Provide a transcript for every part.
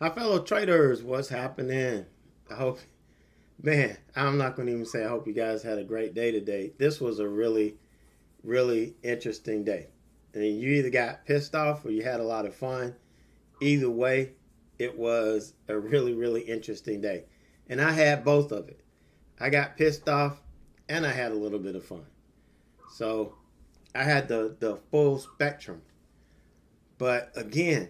Hi, fellow traders. What's happening? I hope, man, I'm not going to even say I hope you guys had a great day today. This was a really, really interesting day. And you either got pissed off or you had a lot of fun. Either way, it was a really, really interesting day. And I had both of it. I got pissed off and I had a little bit of fun. So I had the full spectrum. But again,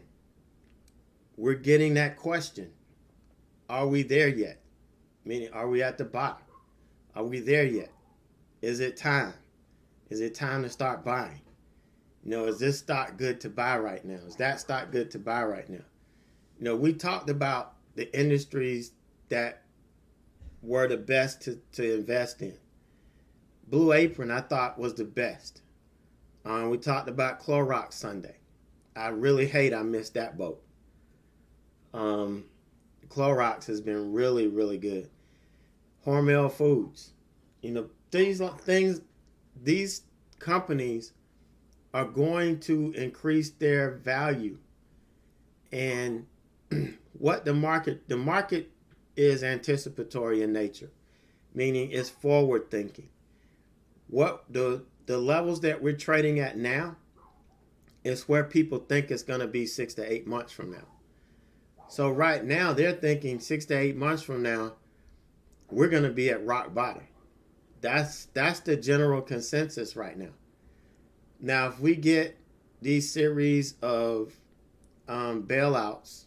we're getting that question. Are we there yet? Meaning, are we at the bottom? Are we there yet? Is it time? Is it time to start buying? Is this stock good to buy right now? Is that stock good to buy right now? We talked about the industries that were the best to invest in. Blue Apron, I thought, was the best. We talked about Clorox Sunday. I really hate I missed that boat. Clorox has been really, really good. Hormel Foods. These things, these companies are going to increase their value. And what the market is anticipatory in nature, meaning it's forward thinking. What the levels that we're trading at now is where people think it's going to be 6 to 8 months from now. So right now they're thinking 6 to 8 months from now we're going to be at rock bottom. That's the general consensus right now. Now, if we get these series of bailouts,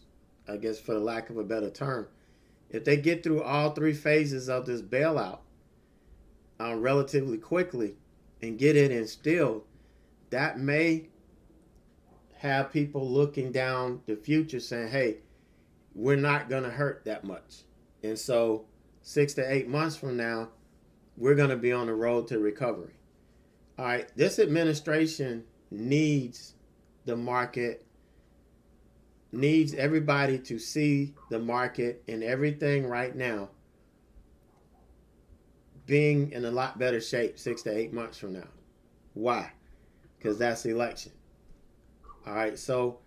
I guess for the lack of a better term, if they get through all three phases of this bailout relatively quickly and get it instilled, that may have people looking down the future saying, hey, we're not going to hurt that much. And so 6 to 8 months from now, we're going to be on the road to recovery. All right, this administration needs the market, needs everybody to see the market and everything right now being in a lot better shape 6 to 8 months from now. Why? Because that's the election. All right, so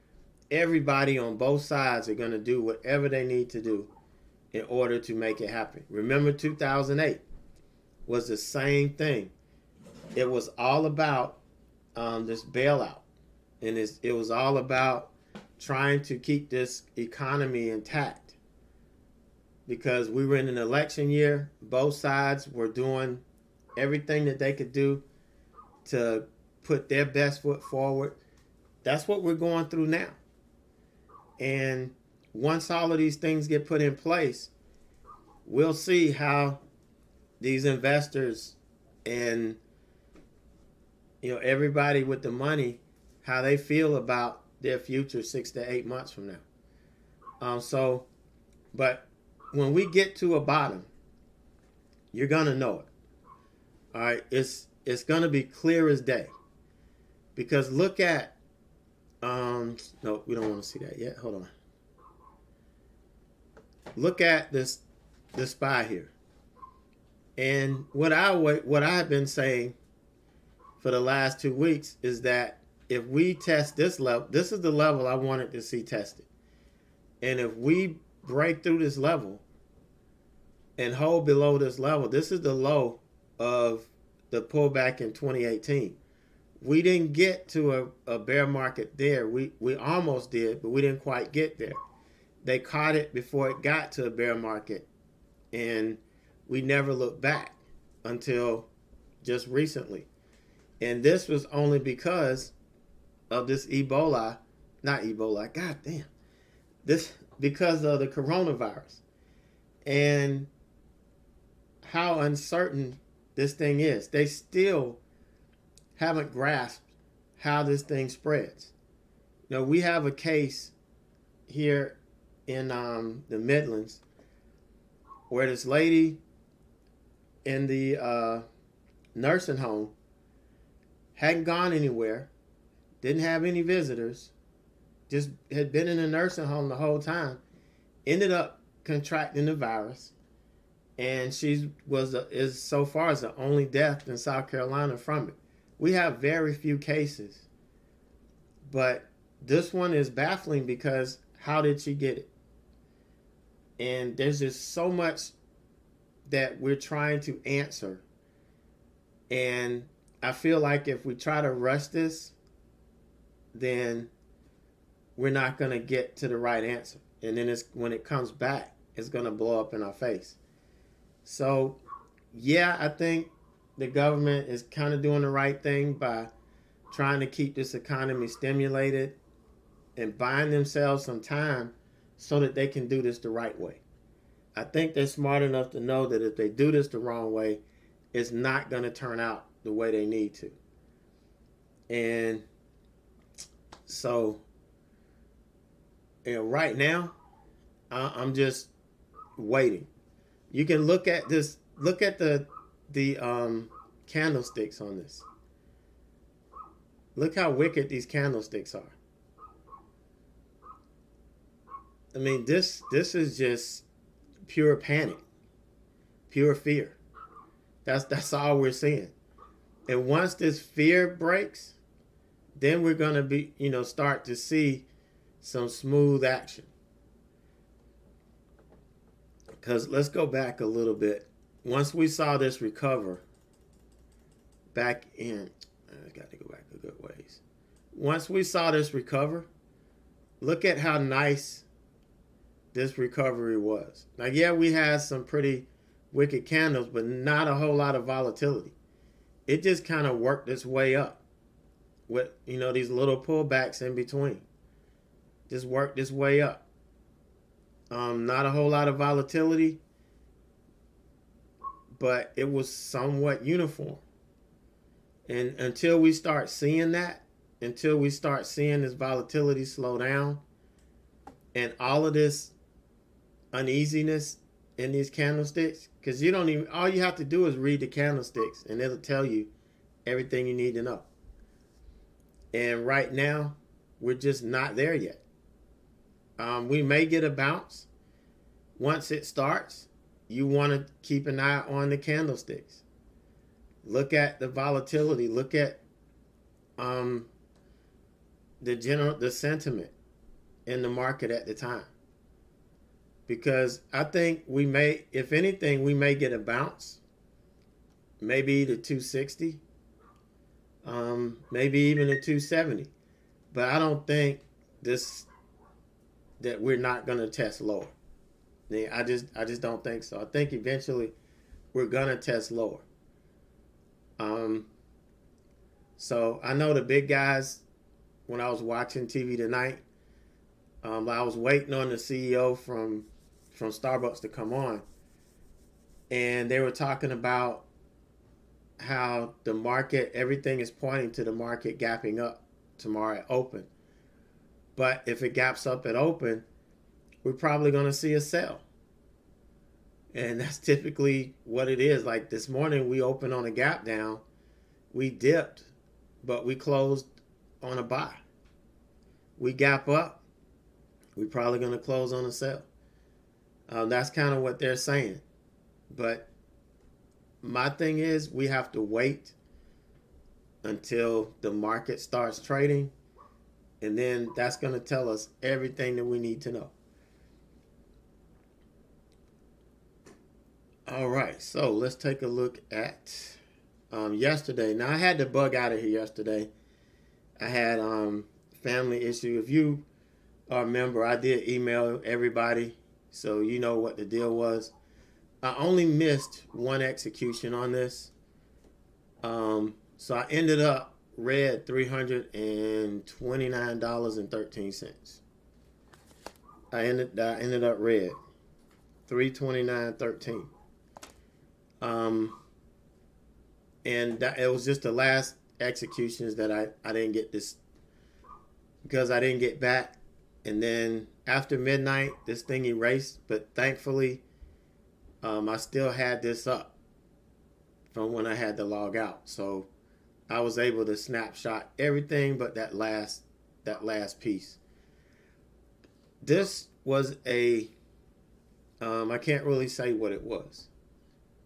everybody on both sides are going to do whatever they need to do in order to make it happen. Remember 2008 was the same thing. It was all about this bailout. And it was all about trying to keep this economy intact. Because we were in an election year. Both sides were doing everything that they could do to put their best foot forward. That's what we're going through now. And once all of these things get put in place, we'll see how these investors and everybody with the money, how they feel about their future 6 to 8 months from now. But when we get to a bottom, you're gonna know it. All right, it's gonna be clear as day. Because look at no, we don't want to see that yet. Hold on. Look at this SPY here. And what I've been saying for the last 2 weeks is that if we test this level, this is the level I wanted to see tested. And if we break through this level and hold below this level, this is the low of the pullback in 2018. We didn't get to a bear market there. We almost did, but we didn't quite get there. They caught it before it got to a bear market, and we never looked back until just recently. And this was only because of this because of the coronavirus and how uncertain this thing is. They still haven't grasped how this thing spreads. We have a case here in the Midlands where this lady in the nursing home hadn't gone anywhere, didn't have any visitors, just had been in the nursing home the whole time, ended up contracting the virus, and she is so far as the only death in South Carolina from it. We have very few cases, but this one is baffling because how did she get it? And there's just so much that we're trying to answer. And I feel like if we try to rush this, then we're not going to get to the right answer. And then when it comes back, it's going to blow up in our face. So, yeah, I think the government is kind of doing the right thing by trying to keep this economy stimulated and buying themselves some time so that they can do this the right way. I think they're smart enough to know that if they do this the wrong way, it's not going to turn out the way they need to. And so, right now, I'm just waiting. You can look at this. Look at the candlesticks on this. Look how wicked these candlesticks are. I mean, this is just pure panic, pure fear. That's all we're seeing. And once this fear breaks, then we're gonna be, start to see some smooth action. Because let's go back a little bit. Once we saw this recover back in, I got to go back a good ways. Once we saw this recover, look at how nice this recovery was. Now, yeah, we had some pretty wicked candles, but not a whole lot of volatility. It just kind of worked its way up with, these little pullbacks in between. Just worked its way up. Not a whole lot of volatility, but it was somewhat uniform. And until we start seeing that, until we start seeing this volatility slow down and all of this uneasiness in these candlesticks, because all you have to do is read the candlesticks and it'll tell you everything you need to know. And right now, we're just not there yet. We may get a bounce. Once it starts, you want to keep an eye on the candlesticks. Look at the volatility. Look at the sentiment in the market at the time. Because I think we may, if anything, we may get a bounce. Maybe to 260. Maybe even to 270. But I don't think that we're not going to test lower. I just don't think so. I think eventually we're going to test lower. So I know the big guys, when I was watching TV tonight, I was waiting on the CEO from Starbucks to come on, and they were talking about how the market, everything is pointing to the market gapping up tomorrow at open. But if it gaps up at open, we're probably going to see a sell. And that's typically what it is. Like this morning, we opened on a gap down. We dipped, but we closed on a buy. We gap up, we're probably going to close on a sell. That's kind of what they're saying. But my thing is, we have to wait until the market starts trading. And then that's going to tell us everything that we need to know. All right, so let's take a look at yesterday. Now, I had to bug out of here yesterday. I had family issue. If you are a member, I did email everybody, so you know what the deal was. I only missed one execution on this. So I ended up red $329.13. I ended up red $329.13. And it was just the last executions that I didn't get this, because I didn't get back. And then after midnight, this thing erased. But thankfully, I still had this up from when I had to log out. So I was able to snapshot everything but that last piece. This was I can't really say what it was,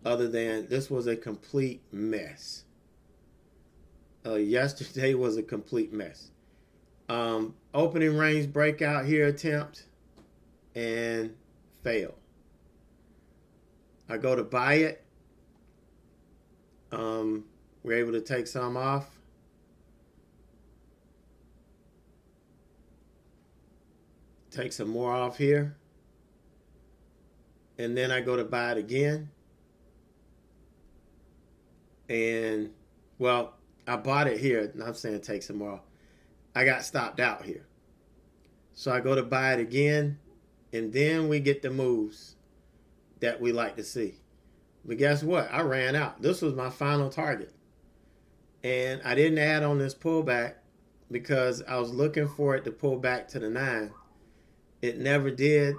other than this was a complete mess. Yesterday was a complete mess. Opening range breakout here attempt and fail. I go to buy it. We're able to take some off. Take some more off here. And then I go to buy it again. And, well, I bought it here. I'm saying take some more off. I got stopped out here. So I go to buy it again. And then we get the moves that we like to see. But guess what? I ran out. This was my final target. And I didn't add on this pullback because I was looking for it to pull back to the 9. It never did.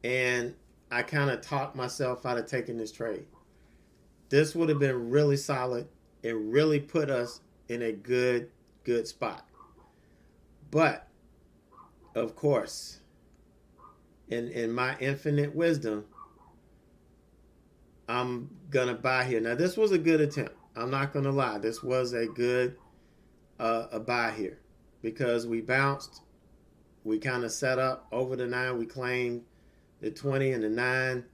And I kind of talked myself out of taking this trade. This would have been really solid and really put us in a good spot. But, of course, in my infinite wisdom, I'm going to buy here. Now, this was a good attempt. I'm not going to lie. This was a good a buy here because we bounced. We kind of set up over the 9. We claimed the 20 and the 9.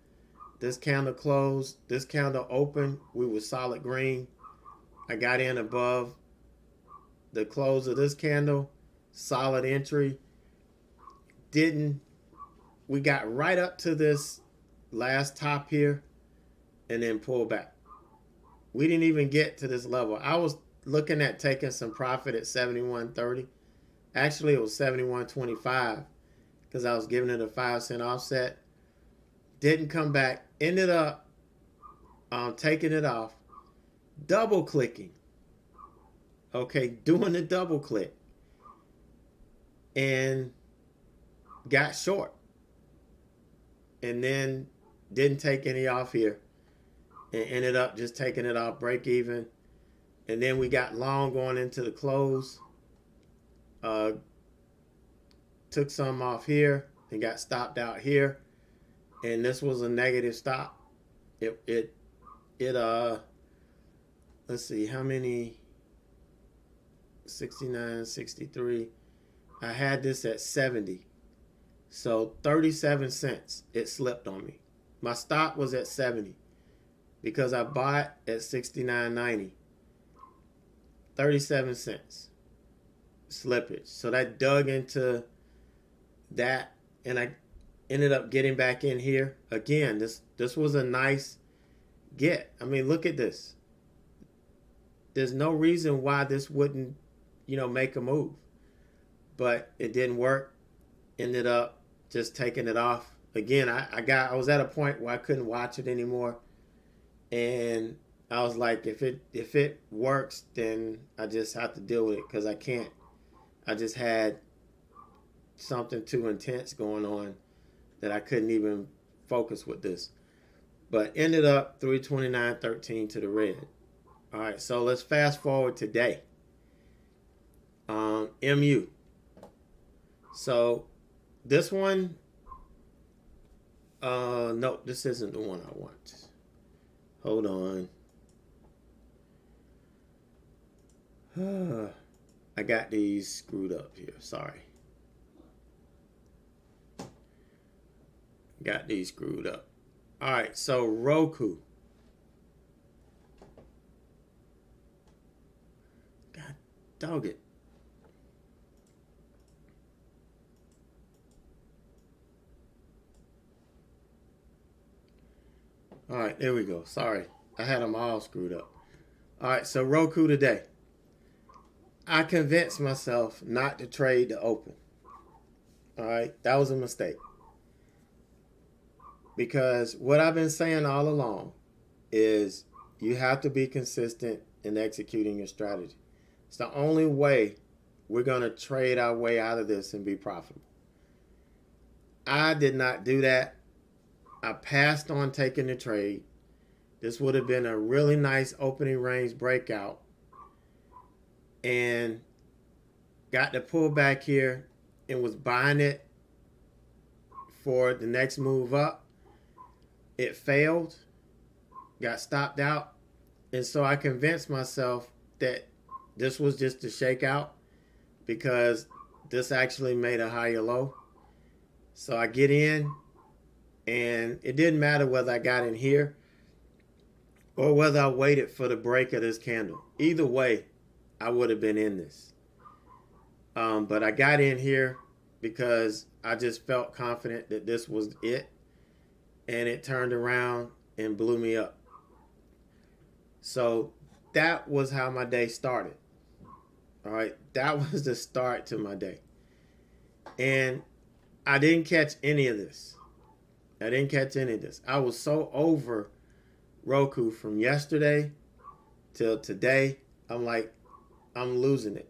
This candle closed. This candle opened. We were solid green. I got in above the close of this candle. Solid entry. We got right up to this last top here and then pulled back. We didn't even get to this level. I was looking at taking some profit at 71.30. Actually, it was 71.25 because I was giving it a 5-cent offset. Didn't come back. Ended up taking it off. Double clicking. Okay, doing the double click. And got short. And then didn't take any off here. And ended up just taking it off break even. And then we got long going into the close. Took some off here and got stopped out here. And this was a negative stop. It let's see how many, 69, 63. I had this at 70. So 37 cents it slipped on me. My stop was at 70 because I bought at 69.90. 37 cents slippage. So that dug into that, and I ended up getting back in here. Again, this was a nice get. I mean, look at this. There's no reason why this wouldn't, make a move. But it didn't work. Ended up just taking it off. Again, I was at a point where I couldn't watch it anymore. And I was like, if it works, then I just have to deal with it because I can't. I just had something too intense going on that I couldn't even focus with this. But ended up 329.13 to the red. All right, so let's fast forward today. MU. So this one, no, this isn't the one I want. Hold on. I got these screwed up here. Sorry. Got these screwed up. All right, so ROKU. God dog it. All right, there we go. Sorry. I had them all screwed up. All right, so ROKU today. I convinced myself not to trade the open. All right, that was a mistake. Because what I've been saying all along is you have to be consistent in executing your strategy. It's the only way we're going to trade our way out of this and be profitable. I did not do that. I passed on taking the trade. This would have been a really nice opening range breakout. And got the pullback here and was buying it for the next move up. It failed, got stopped out. And so I convinced myself that this was just a shakeout because this actually made a higher low. So I get in And it didn't matter whether I got in here or whether I waited for the break of this candle. Either way, I would have been in this. But I got in here because I just felt confident that this was it. And it turned around and blew me up. So that was how my day started. All right. That was the start to my day. And I didn't catch any of this. I was so over ROKU from yesterday till today. I'm like, I'm losing it.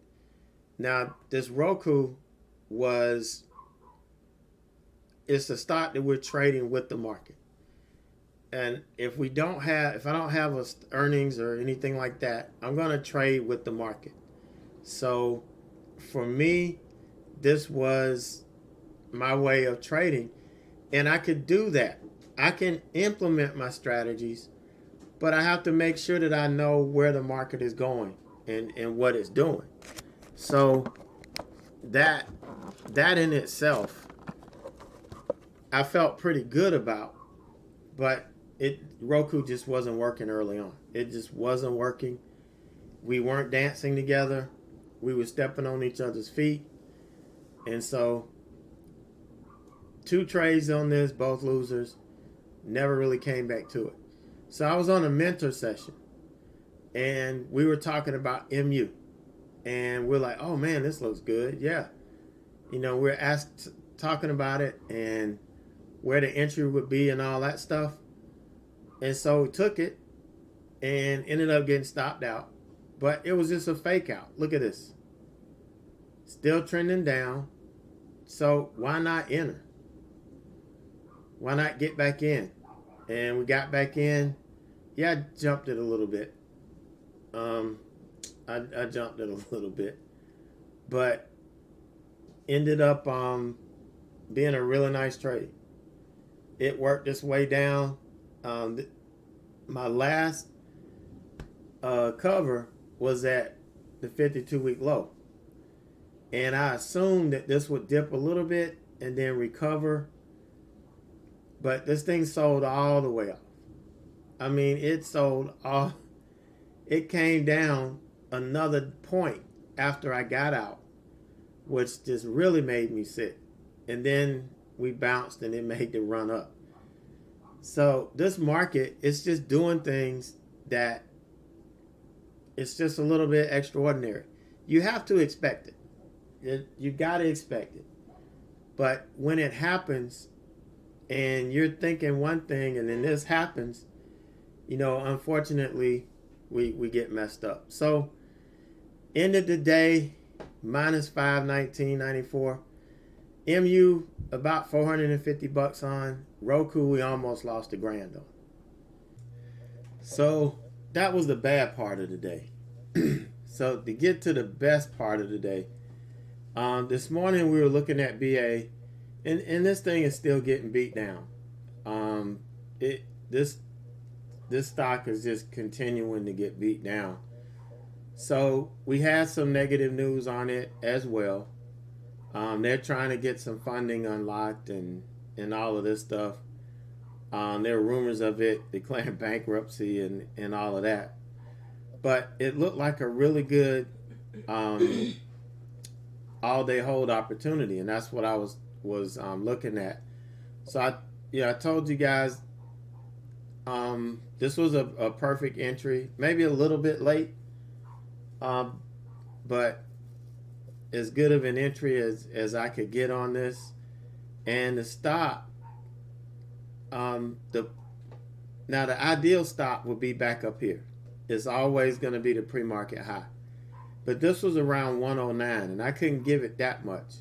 Now, this ROKU it's the stock that we're trading with the market. And if I don't have earnings or anything like that, I'm going to trade with the market. So for me, this was my way of trading. And I could do that. I can implement my strategies, but I have to make sure that I know where the market is going and what it's doing. So that in itself, I felt pretty good about, but ROKU just wasn't working early on. It just wasn't working. We weren't dancing together. We were stepping on each other's feet. And so 2 trades on this, both losers, never really came back to it. So I was on a mentor session and we were talking about MU. And we're like, oh man, this looks good. Yeah. We're talking about it and where the entry would be and all that stuff. And so we took it and ended up getting stopped out. But it was just a fake out. Look at this. Still trending down. So why not enter? Why not get back in? And we got back in. Yeah, I jumped it a little bit. I jumped it a little bit. But ended up being a really nice trade. It worked its way down. My last cover was at the 52-week low. And I assumed that this would dip a little bit and then recover. But this thing sold all the way off. I mean, it sold off. It came down another point after I got out, which just really made me sick. And then we bounced and it made the run up. So this market, it's just doing things that it's just a little bit extraordinary. You have to expect it. You got to expect it. But when it happens and you're thinking one thing and then this happens, unfortunately, we get messed up. So ended the day minus 519.94. MU about $450 on. ROKU we almost lost $1,000 on. So that was the bad part of the day. So to get to the best part of the day, this morning we were looking at BA, and this thing is still getting beat down. This stock is just continuing to get beat down. So we had some negative news on it as well. They're trying to get some funding unlocked and all of this stuff. There are rumors of it declaring bankruptcy and all of that. But it looked like a really good all-day hold opportunity, and that's what I was looking at. So I told you guys this was a perfect entry, maybe a little bit late, but as good of an entry as I could get on this. And the stop, now the ideal stop would be back up here. It's always going to be the pre-market high. But this was around 109, and I couldn't give it that much.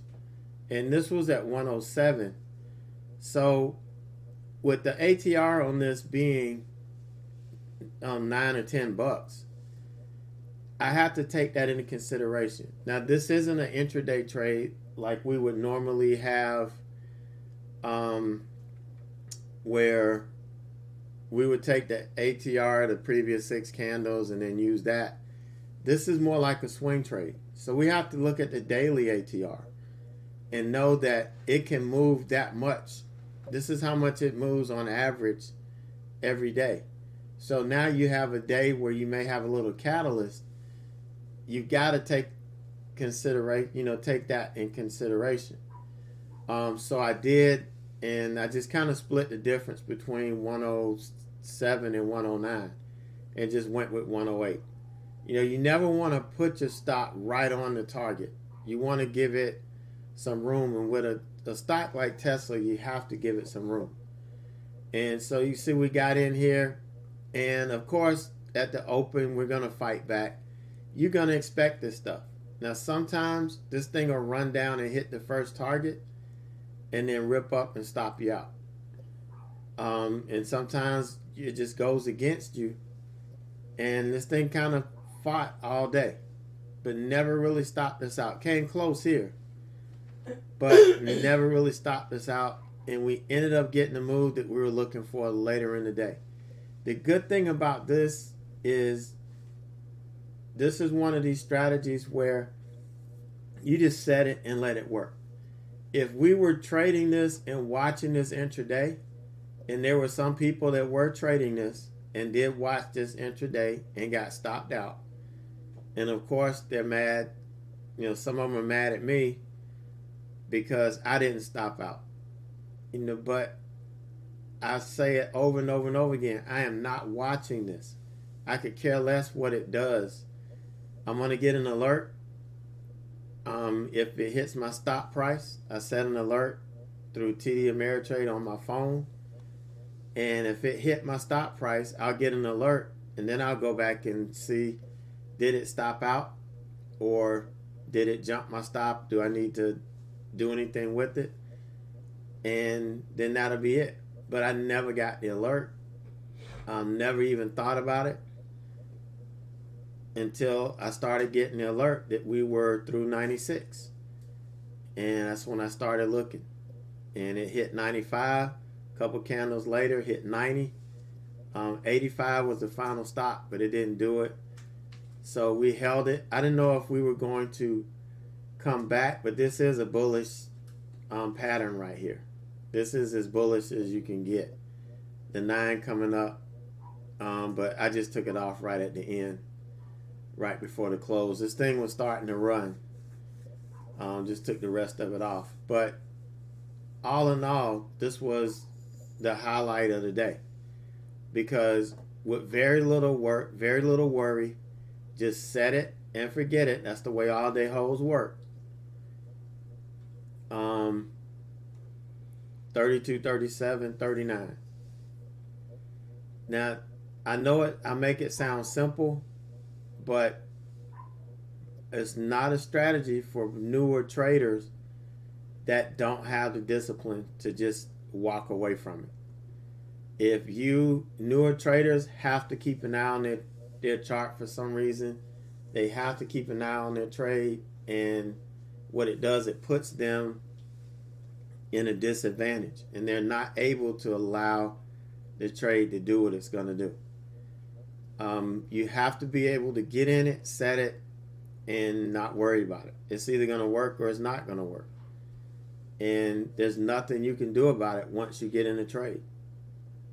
And this was at 107. So with the ATR on this being $9 or $10, I have to take that into consideration. Now, this isn't an intraday trade like we would normally have, where we would take the ATR, the previous 6 candles, and then use that. This is more like a swing trade. So we have to look at the daily ATR and know that it can move that much this is how much it moves on average every day. So now you have a day where you may have a little catalyst. You've got to take take that in consideration. So I did, and I just kind of split the difference between 107 and 109 and just went with 108. You never want to put your stock right on the target. You want to give it some room, and with a stock like Tesla, you have to give it some room. And so you see we got in here, and of course at the open we're going to fight back. You're going to expect this stuff. Now sometimes this thing will run down and hit the first target and then rip up and stop you out. And sometimes it just goes against you, and this thing kind of fought all day but never really stopped us out. Came close here, but never really stopped us out, and we ended up getting the move that we were looking for later in the day. The good thing about this is one of these strategies where you just set it and let it work. If we were trading this and watching this intraday, and there were some people that were trading this and did watch this intraday and got stopped out, and of course they're mad, some of them are mad at me because I didn't stop out. But I say it over and over and over again, I am not watching this. I could care less what it does. I'm going to get an alert. If it hits my stop price, I set an alert through TD Ameritrade on my phone. And if it hit my stop price, I'll get an alert, and then I'll go back and see, did it stop out or did it jump my stop? Do I need to do anything with it? And then that'll be it. But I never got the alert. Never even thought about it until I started getting the alert that we were through 96. And that's when I started looking. And it hit 95. A couple candles later, hit 90. 85 was the final stop, but it didn't do it. So we held it. I didn't know if we were going to come back, but this is a bullish pattern right here. This is as bullish as you can get. The 9 coming up, but I just took it off right at the end, right before the close. This thing was starting to run. Just took the rest of it off. But all in all, this was the highlight of the day, because with very little work, very little worry, just set it and forget it. That's the way all day holds work. 32, 37, 39. Now, I know it. I make it sound simple, but it's not a strategy for newer traders that don't have the discipline to just walk away from it. If you newer traders have to keep an eye on their chart for some reason, they have to keep an eye on their trade, and what it does, it puts them in a disadvantage, and they're not able to allow the trade to do what it's going to do. You have to be able to get in it, set it, and not worry about it. It's either going to work or it's not going to work. And there's nothing you can do about it once you get in a trade.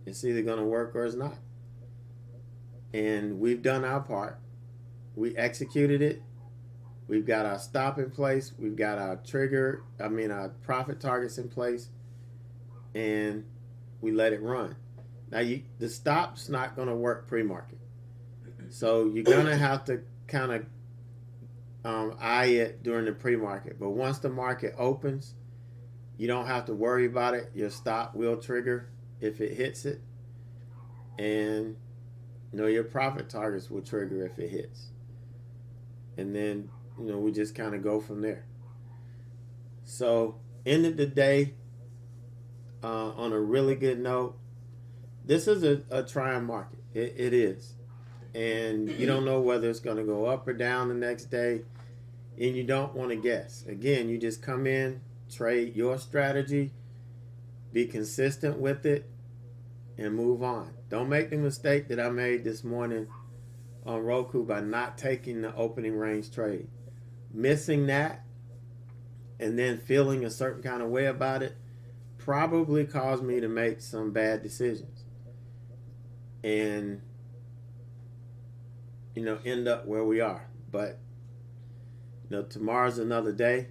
It's either going to work or it's not. And we've done our part. We executed it. We've got our stop in place. We've got our our profit targets in place. And we let it run. Now, the stop's not going to work pre-market. So you're going to have to kind of eye it during the pre-market. But once the market opens, you don't have to worry about it. Your stop will trigger if it hits it. And your profit targets will trigger if it hits. And then, we just kind of go from there. So, ended the day on a really good note. This is a trying market. It is. And you don't know whether it's going to go up or down the next day. And you don't want to guess. Again, you just come in, trade your strategy, be consistent with it, and move on. Don't make the mistake that I made this morning on Roku by not taking the opening range trade. Missing that and then feeling a certain kind of way about it probably caused me to make some bad decisions and, end up where we are. But, tomorrow's another day.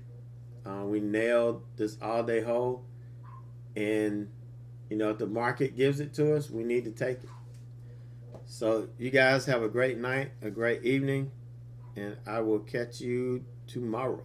We nailed this all-day hold. And, if the market gives it to us, we need to take it. So you guys have a great night, a great evening, and I will catch you tomorrow.